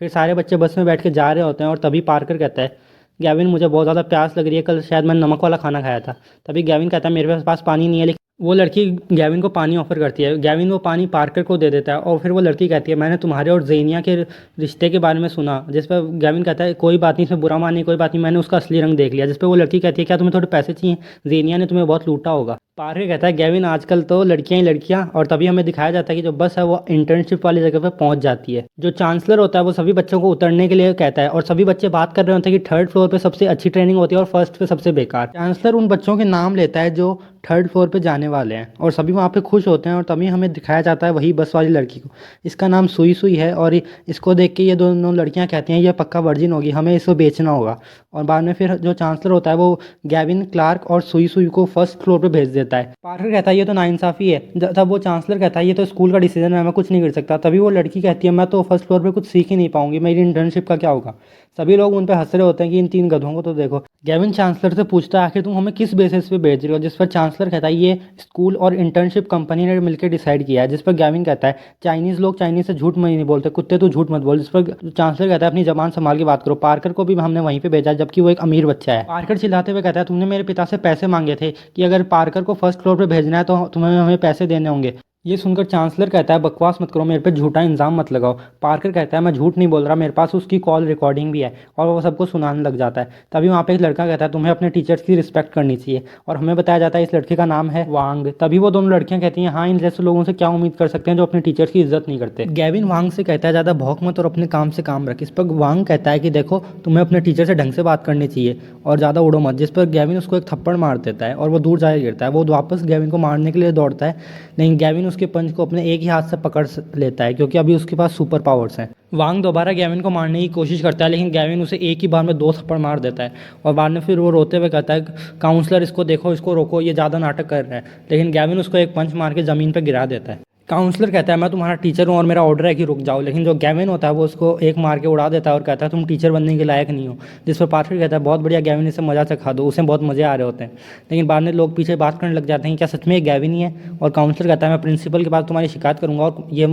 फिर सारे बच्चे बस में बैठ के जा रहे होते हैं और तभी पार्कर कहता है गैविन मुझे बहुत ज़्यादा प्यास लग रही है, कल शायद मैंने नमक वाला खाना खाया था। तभी गैविन कहता है मेरे पास पानी नहीं है, लेकिन वो लड़की गैविन को पानी ऑफर करती है। गैविन वो पानी पार्कर को दे देता है और फिर वो लड़की कहती है मैंने तुम्हारे और जेनिया के रिश्ते के बारे में सुना। जिस पर गैविन कहता है कोई बात नहीं, इसमें बुरा मानिए, कोई बात नहीं, मैंने उसका असली रंग देख लिया। जिस पर वो लड़की कहती है क्या तुम्हें थोड़े पैसे चाहिए, जेनिया ने तुम्हें बहुत लूटा होगा। पार्कर कहता है गैविन आजकल तो लड़कियां ही लड़कियां। और तभी हमें दिखाया जाता है कि जो बस है वो इंटर्नशिप वाली जगह पे पहुंच जाती है। जो चांसलर होता है वो सभी बच्चों को उतरने के लिए कहता है और सभी बच्चे बात कर रहे होते हैं कि थर्ड फ्लोर पे सबसे अच्छी ट्रेनिंग होती है और फर्स्ट पे सबसे बेकार। चांसलर उन बच्चों के नाम लेता है जो थर्ड फ्लोर पे जाने वाले हैं और सभी वहाँ पे खुश होते हैं। और तभी हमें दिखाया जाता है वही बस वाली लड़की को, इसका नाम सुई सुई है और इसको देख के ये दोनों लड़कियाँ कहती हैं ये पक्का वर्जिन होगी, हमें इसको बेचना होगा। और बाद में फिर जो चांसलर होता है वो गैविन क्लार्क और सुई सुई को फर्स्ट फ्लोर पे भेज देता है। पार्कर कहता है ये तो नाइंसाफ़ी है। तब वो चांसलर कहता है ये तो स्कूल का डिसीजन है, मैं कुछ नहीं कर सकता। तभी वो लड़की कहती है मैं तो फर्स्ट फ्लोर पे कुछ सीख ही नहीं पाऊंगी, मेरी इंटर्नशिप का क्या होगा। सभी लोग उन पर हंस रहे होते हैं कि इन तीन गधों को तो देखो। गैविन चांसलर से पूछता है आखिर तुम हमें किस बेसिस पे भेज रहे हो। जिस पर चांसलर कहता है ये स्कूल और इंटर्नशिप कंपनी ने मिलकर डिसाइड किया है। जिस पर गैविन कहता है चाइनीज़ लोग चाइनीज़ से झूठ नहीं बोलते, कुत्ते तो झूठ मत बोल। जिस पर चांसलर कहता है अपनी जबान संभाल के बात करो। पार्कर को भी हमने वहीं पे भेजा जबकि वो एक अमीर बच्चा है। पार्कर चिल्लाते हुए कहता है तुमने मेरे पिता से पैसे मांगे थे कि अगर पार्कर को फर्स्ट फ्लोर पे भेजना है तो तुम्हें हमें पैसे देने होंगे। ये सुनकर चांसलर कहता है बकवास मत करो, मेरे पे झूठा इल्ज़ाम मत लगाओ। पार्कर कहता है मैं झूठ नहीं बोल रहा, मेरे पास उसकी कॉल रिकॉर्डिंग भी है, और वो सबको सुनाने लग जाता है। तभी वहाँ पे एक लड़का कहता है तुम्हें अपने टीचर्स की रिस्पेक्ट करनी चाहिए, और हमें बताया जाता है इस लड़के का नाम है वांग। तभी वो दोनों लड़कियाँ कहती हैं हाँ इन जैसे लोगों से क्या उम्मीद कर सकते हैं जो अपने टीचर्स की इज्जत नहीं करते। गैविन वांग से कहता है ज़्यादा भौंक मत और अपने काम से काम रख। इस पर वांग कहता है कि देखो तुम्हें अपने टीचर से ढंग से बात करनी चाहिए और ज़्यादा उड़ो मत। जिस पर गैविन उसको एक थप्पड़ मार देता है और वो दूर जाकर गिरता है। वो वापस गैविन को मारने के लिए दौड़ता है, लेकिन गैविन उसके पंच को अपने एक ही हाथ से पकड़ लेता है क्योंकि अभी उसके पास सुपर पावर्स हैं। वांग दोबारा गैविन को मारने की कोशिश करता है लेकिन गैविन उसे एक ही बार में 2 थप्पड़ मार देता है और बाद में फिर वो रोते हुए कहता है काउंसलर इसको देखो, इसको रोको, ये ज़्यादा नाटक कर रहा है। लेकिन गैविन उसको एक पंच मार के ज़मीन पर गिरा देता है। काउंसलर कहता है मैं तुम्हारा टीचर हूँ और मेरा ऑर्डर है कि रुक जाओ, लेकिन जो गैविन होता है वो उसको एक मार के उड़ा देता है और कहता है तुम टीचर बनने के लायक नहीं हो। जिस पर पार्कर कहता है बहुत बढ़िया गैविन, इसे मजा चखा दो, उसे बहुत मजे आ रहे होते हैं। लेकिन बाद में लोग पीछे बात करने लग जाते हैं क्या सच में ये गैविन ही है। और काउंसलर कहता है मैं प्रिंसिपल के पास तुम्हारी शिकायत करूँगा और ये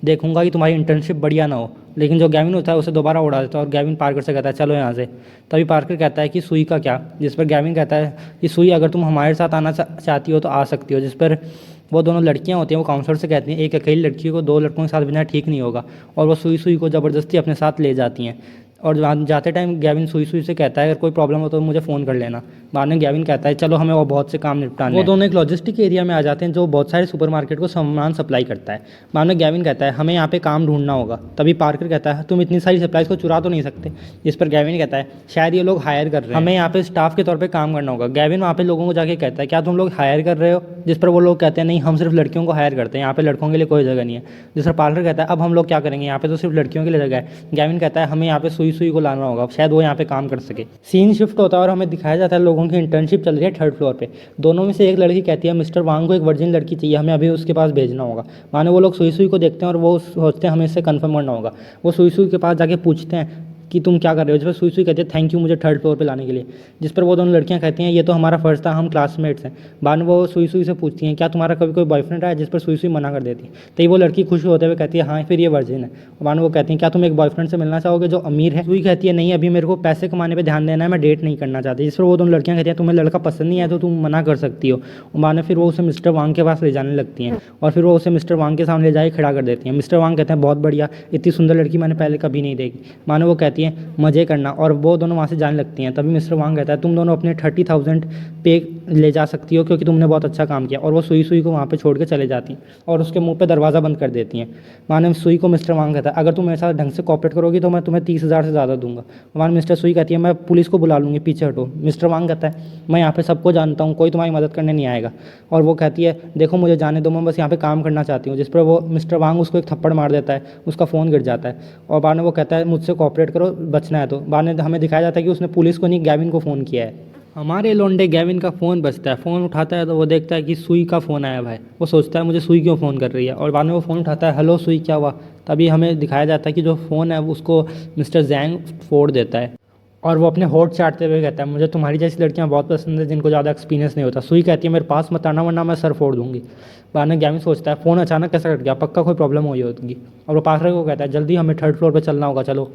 देखूंगा कि तुम्हारी इंटर्नशिप बढ़िया ना हो। लेकिन जो गैविन होता है उसे दोबारा उड़ा देता है और गैविन पार्कर से कहता है चलो यहाँ से। तभी पार्कर कहता है कि सुई का क्या, जिस पर गैविन कहता है कि सुई अगर तुम हमारे साथ आना चाहती हो तो आ सकती हो। जिस पर वो दोनों लड़कियां होती हैं वो काउंसलर से कहती हैं एक अकेली लड़की को 2 लड़कों के साथ बिना ठीक नहीं होगा, और वो सुई सुई को ज़बरदस्ती अपने साथ ले जाती हैं। और जाते टाइम गैविन सुई सुई से कहता है अगर कोई प्रॉब्लम हो तो मुझे फ़ोन कर लेना। बाद में गैविन कहता है चलो हमें और बहुत से काम निपटाने। वो दोनों एक लॉजिस्टिक एरिया में आ जाते हैं जो बहुत सारे सुपरमार्केट को सामान सप्लाई करता है। बाद में गैविन कहता है हमें यहाँ पे काम ढूंढना होगा। तभी पार्कर कहता है तुम इतनी सारी सप्लाईज को चुरा तो नहीं सकते। जिस पर गैविन कहता है शायद ये लोग हायर कर रहे हैं, हमें यहाँ पे स्टाफ के तौर पर काम करना होगा। गैविन वहाँ पे लोगों को जाके कहता है क्या तुम लोग हायर कर रहे हो। जिस पर वो लोग कहते हैं नहीं, हम सिर्फ लड़कियों को हायर करते हैं, यहाँ पे लड़कों के लिए कोई जगह नहीं है। जिस पर पार्कर कहता है अब हम लोग क्या करेंगे, यहाँ पे तो सिर्फ लड़कियों के लिए जगह है। गैविन कहता है हमें यहाँ पे सुई सुई को लाना होगा, शायद वो यहाँ पे काम कर सके। सीन शिफ्ट होता है और हमें दिखाया जाता है लोगों की इंटर्नशिप चल रही है 3rd फ्लोर पे। दोनों में से एक लड़की कहती है मिस्टर वांग को एक वर्जिन लड़की चाहिए, हमें अभी उसके पास भेजना होगा। माने वो लोग सुई सुई को देखते हैं और वो सोचते हैं हमें इससे कन्फर्म करना होगा। वो सुई सुई के पास जाके पूछते हैं कि तुम क्या कर रहे हो। जिस पर सुई सुई कहती है थैंक यू मुझे 3rd फ्लोर पे लाने के लिए। जिस पर वो दोनों लड़कियां कहती हैं ये तो हमारा फ़र्ज़ था, हम क्लासमेट्स हैं। बाद में वो सुई सुई से पूछती हैं क्या तुम्हारा कभी कोई बॉयफ्रेंड रहा है। जिस पर सुई सुई मना कर देती है। तो वो लड़की खुश होते हुए कहती है हाँ फिर ये वर्जिन है। और बाद में वो कहती हैं क्या तुम एक बॉयफ्रेंड से मिलना चाहोगे जो अमीर है। सुई कहती है नहीं, अभी मेरे को पैसे कमाने पर ध्यान देना है, मैं डेट नहीं करना चाहती। जिस पर वो दोनों लड़कियाँ कहती हैं तुम्हें लड़का पसंद नहीं है तो तुम मना कर सकती हो। और बाद में फिर वो उसे मिस्टर वांग के पास ले जाने लगती हैं और फिर वो उसे मिस्टर वांग के सामने ले जाके खड़ा कर देती हैं। मिस्टर वांग कहते हैं बहुत बढ़िया, इतनी सुंदर लड़की मैंने पहले कभी नहीं देखी। मानो वो कहती है मज़े करना, और वो दोनों वहाँ से जाने लगती हैं। तभी मिस्टर वांग कहता है तुम दोनों अपने 30,000 पे ले जा सकती हो क्योंकि तुमने बहुत अच्छा काम किया। और वो सुई सुई को वहाँ पे छोड़ के चले जाती हैं और उसके मुंह पे दरवाज़ा बंद कर देती हैं। माने सुई को मिस्टर वांग कहता है अगर तुम मेरे साथ ढंग से कॉपरेट करोगी तो मैं तुम्हें 30,000 से ज़्यादा दूंगा। माने मिस्टर सुई कहती है मैं पुलिस को बुला लूँगी, पीछे हटो। मिस्टर वांग कहता है मैं यहाँ पे सबको जानता हूँ, कोई तुम्हारी मदद करने नहीं आएगा। और वो कहती है देखो मुझे जाने दो, मैं बस यहाँ पे काम करना चाहती हूँ। जिस पर वो मिस्टर वांग उसको एक थप्पड़ मार देता है, उसका फ़ोन गिर जाता है। और बाद में वो कहता है मुझसे कॉपरेट करो, बचना है तो। बाद में हमें दिखाया जाता है कि उसने पुलिस को नहीं गैविन को फ़ोन किया है। हमारे लोंडे गैविन का फ़ोन बजता है, फ़ोन उठाता है तो वो देखता है कि सुई का फ़ोन आया भाई। वो सोचता है मुझे सुई क्यों फ़ोन कर रही है। और बाद में वो फ़ोन उठाता है हेलो सुई क्या हुआ। तभी हमें दिखाया जाता है कि जो फ़ोन है उसको मिस्टर जैंग फोड़ देता है और वो अपने होठ चाटते हुए कहता है मुझे तुम्हारी जैसी लड़कियां बहुत पसंद है जिनको ज़्यादा एक्सपीरियंस नहीं होता। सुई कहती है मेरे पास मत आना वरना मैं सर फोड़ दूंगी। बाद में गैविन सोचता है फ़ोन अचानक कैसे कट गया, पक्का कोई प्रॉब्लम हुई होगी। और वो पार्कर को कहता है जल्दी हमें 3rd फ्लोर पर चलना होगा चलो।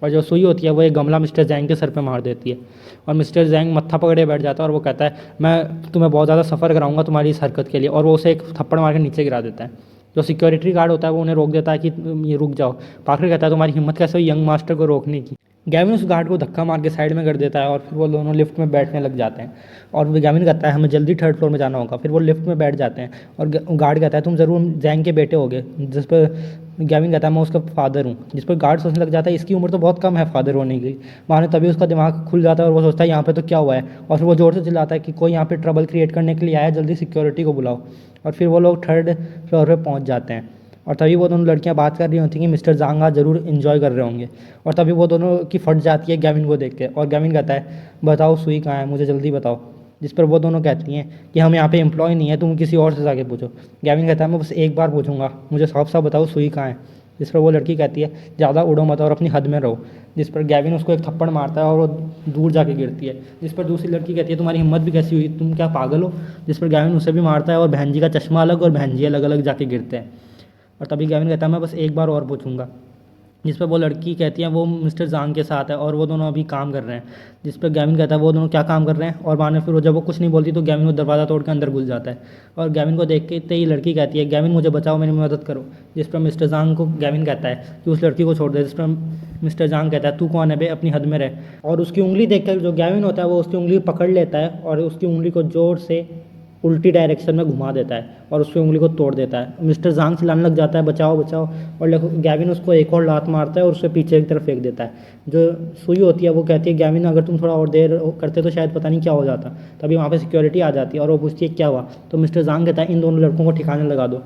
और जो सुई होती है वो एक गमला मिस्टर जैंग के सर पे मार देती है और मिस्टर जैंग मत्था पकड़े बैठ जाता है और वो कहता है मैं तुम्हें बहुत ज़्यादा सफ़र कराऊंगा तुम्हारी इस हरकत के लिए। और वो उसे एक थप्पड़ मार के नीचे गिरा देता है। जो सिक्योरिटी गार्ड होता है वो उन्हें रोक देता है कि ये रुक जाओ। पार्कर कहता है तुम्हारी हिम्मत कैसे हुई यंग मास्टर को रोकने की। गैविन उस गार्ड को धक्का मार के साइड में कर देता है और फिर वो दोनों लिफ्ट में बैठने लग जाते हैं। और गैविन कहता है हमें जल्दी 3rd फ्लोर में जाना होगा। फिर वो लिफ्ट में बैठ जाते हैं और गार्ड कहता है तुम ज़रूर जैंग के बेटे होगे। जिस पर गैविन कहता है मैं उसका फादर हूँ। जिस पर गार्ड सोचने लग जाता है इसकी उम्र तो बहुत कम है फादर होने की। वहाँ तभी उसका दिमाग खुल जाता है और वो सोचता है यहाँ पे तो क्या हुआ है। और फिर वो ज़ोर से चिल्लाता है कि कोई यहाँ पे ट्रबल क्रिएट करने के लिए आया, जल्दी सिक्योरिटी को बुलाओ। और फिर वो लोग 3rd फ्लोर पर पहुँच जाते हैं और तभी वो दोनों लड़कियां बात कर रही होती हैं कि मिस्टर जांग आज ज़रूर इन्जॉय कर रहे होंगे। और तभी वो दोनों की फट जाती है गैविन को देख के और गैविन कहता है बताओ सुई कहाँ है, मुझे जल्दी बताओ। जिस पर वो दोनों कहती हैं कि हम यहाँ पे एम्प्लॉय नहीं है, तुम किसी और से जाके पूछो। गैविन कहता है मैं बस एक बार पूछूंगा, मुझे साफ साफ बताओ सुई कहाँ है। जिस पर वो लड़की कहती है ज़्यादा उड़ो मत और अपनी हद में रहो। जिस पर गैविन उसको एक थप्पड़ मारता है और वो दूर जाके गिरती है। जिस पर दूसरी लड़की कहती है तुम्हारी हिम्मत भी कैसी हुई, तुम क्या पागल हो। जिस पर गैविन उसे भी मारता है और बहन जी का चश्मा अलग और बहन जी अलग अलग जाके गिरते हैं। और तभी गैविन कहता है मैं बस एक बार और पूछूंगा। जिस पर वो लड़की कहती है वो मिस्टर जांग के साथ है और वो दोनों अभी काम कर रहे हैं। जिस पर गैविन कहता है वो दोनों क्या काम कर रहे हैं। और बाद में फिर वो जब वो कुछ नहीं बोलती तो गैविन वो दरवाज़ा तोड़ के अंदर घुस जाता है और गैविन को देख के ही लड़की कहती है गैविन मुझे बचाओ, मेरी मदद करो। जिस पर मिस्टर जांग को गैविन कहता है कि उस लड़की को छोड़ दे। जिस पर मिस्टर जांग कहता है तू कौन है बे, अपनी हद में रह। और उसकी उंगली देख कर जो गैविन होता है वो उसकी उंगली पकड़ लेता है और उसकी उंगली को ज़ोर से उल्टी डायरेक्शन में घुमा देता है और उसकी उंगली को तोड़ देता है। मिस्टर जांग चिल्लाने लग जाता है बचाओ बचाओ, और गैविन उसको एक और लात मारता है और उसे पीछे की तरफ फेंक देता है। जो सुई होती है वो कहती है गैविन अगर तुम थोड़ा और देर करते तो शायद पता नहीं क्या हो जाता। तभी वहाँ पे सिक्योरिटी आ जाती है और वो पूछती है क्या हुआ, तो मिस्टर जांग कहता है इन दोनों लड़कों को ठिकाने लगा दो।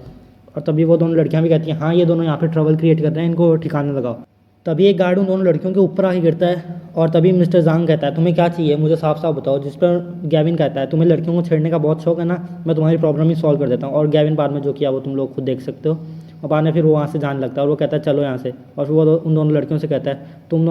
और तभी वो दोनों लड़कियाँ भी कहती हैं हाँ ये दोनों यहाँ पे ट्रबल क्रिएट कर रहे हैं, इनको ठिकाने लगाओ। तभी एक गार्ड उन दोनों लड़कियों के ऊपर आके गिरता है और तभी मिस्टर जांग कहता है तुम्हें क्या चाहिए, मुझे साफ साफ बताओ। जिस पर गैविन कहता है तुम्हें लड़कियों को छेड़ने का बहुत शौक है ना, मैं तुम्हारी प्रॉब्लम ही सॉल्व कर देता हूँ। और गैविन बाद में जो किया वो तुम लोग खुद देख सकते हो। और बाद में फिर वो वहाँ से जाने लगता है और वो कहता है चलो यहाँ से। और फिर वो उन दोनों लड़कियों से कहता है तुम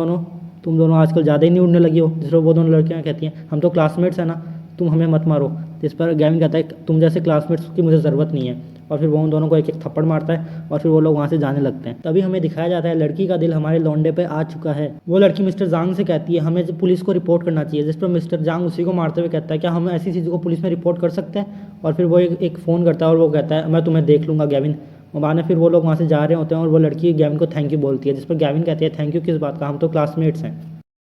दोनों आजकल ज़्यादा ही नहीं उड़ने लगी हो। जिस पर वो दोनों लड़कियाँ कहती हैं हम तो क्लासमेट्स हैं ना, तुम हमें मत मारो। जिस पर गैविन कहता है तुम जैसे क्लासमेट्स की मुझे ज़रूरत नहीं है। और फिर वो उन दोनों को एक एक थप्पड़ मारता है और फिर वो लोग वहाँ से जाने लगते हैं। तभी हमें दिखाया जाता है लड़की का दिल हमारे लौंडे पे आ चुका है। वो लड़की मिस्टर जांग से कहती है हमें पुलिस को रिपोर्ट करना चाहिए। जिस पर मिस्टर जांग उसी को मारते हुए कहता है क्या हम ऐसी चीज़ों को पुलिस में रिपोर्ट कर सकते हैं। और फिर वो एक फ़ोन करता है और वो कहता है मैं तुम्हें देख लूँगा गैविन। और बाद में फिर वो लोग वहाँ से जा रहे होते हैं और वो लड़की गैविन को थैंक यू बोलती है। जिस पर गैविन कहती है थैंक यू किस बात का, हम तो क्लासमेट्स हैं।